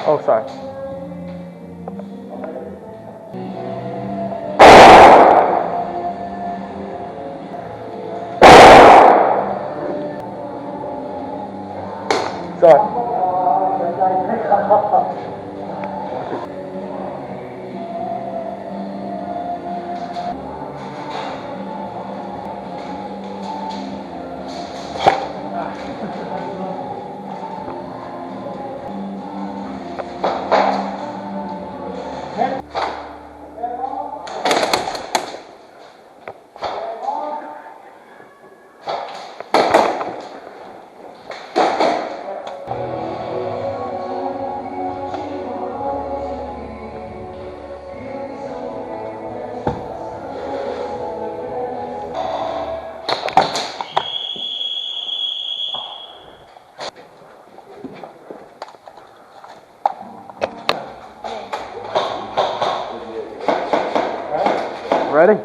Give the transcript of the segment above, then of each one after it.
Oh, sorry. Sorry. Ready?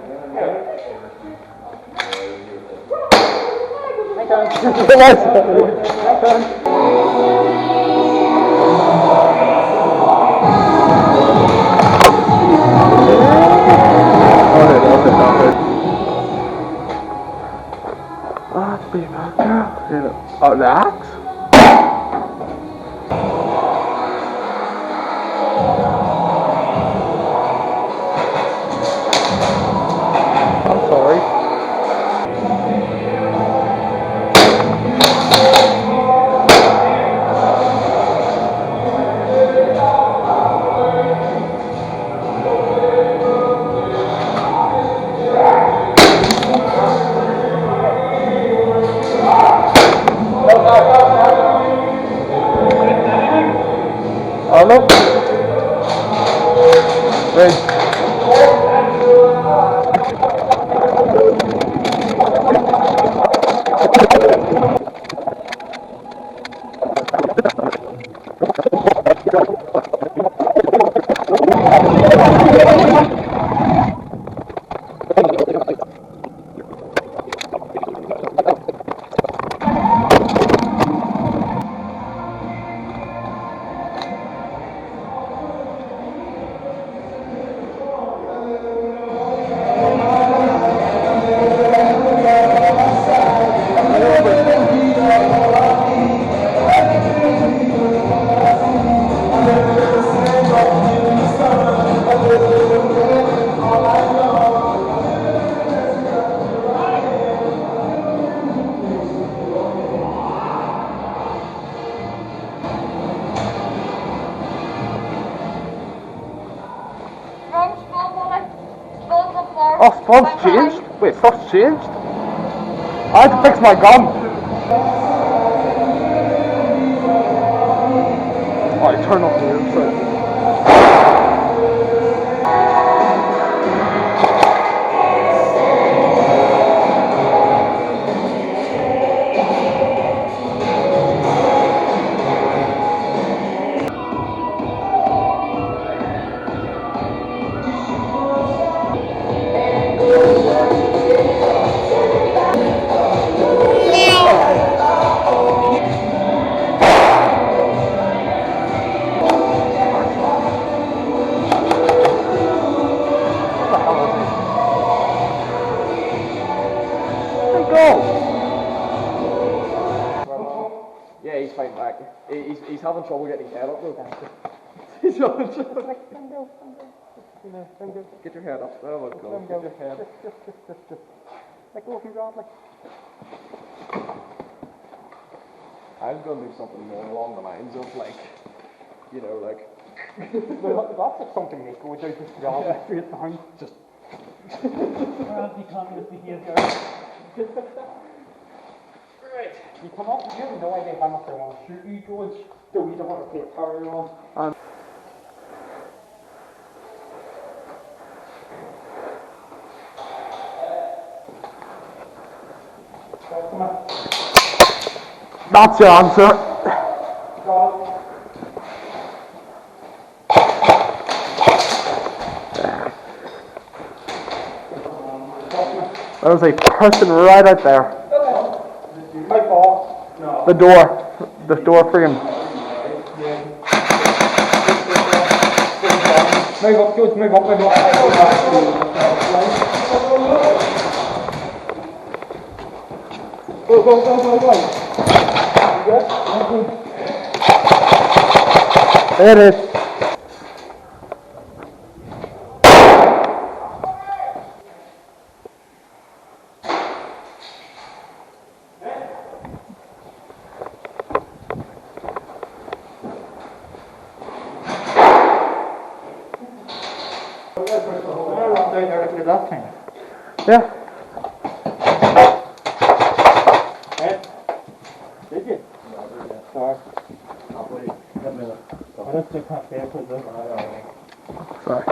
Oh, the axe? I'm sorry. Hello? Wait. Oh, Spud's changed? Wait, stuff's changed? I had to fix my gun. Alright, turn off the inside. Yeah, he's fighting back. He's having trouble getting his head up though. He's having trouble. Get your head up. Oh my god. Get your head. Just. Let go from God, like. I was going to do something more along the lines of like, you know, like. Well, that's like something they go do just grab it straight down. Just. Anti-communist behaviour. Right. You come up, you have no idea how much they want to shoot you, George. You don't want to take power on. That's your answer. There was a person right out there. The door frame. Move up, George, move up, move up. Go, go, go, go, go. There it is. Last time. Yeah. Did you? Sorry. Sorry.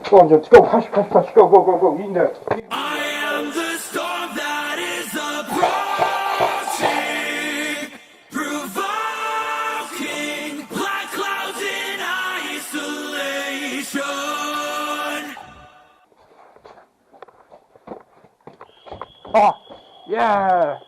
Go on, George. Go. Push, push, push. Go, go, go, go. You can do it. I am the storm that is approaching, provoking black clouds in isolation. Oh, yeah.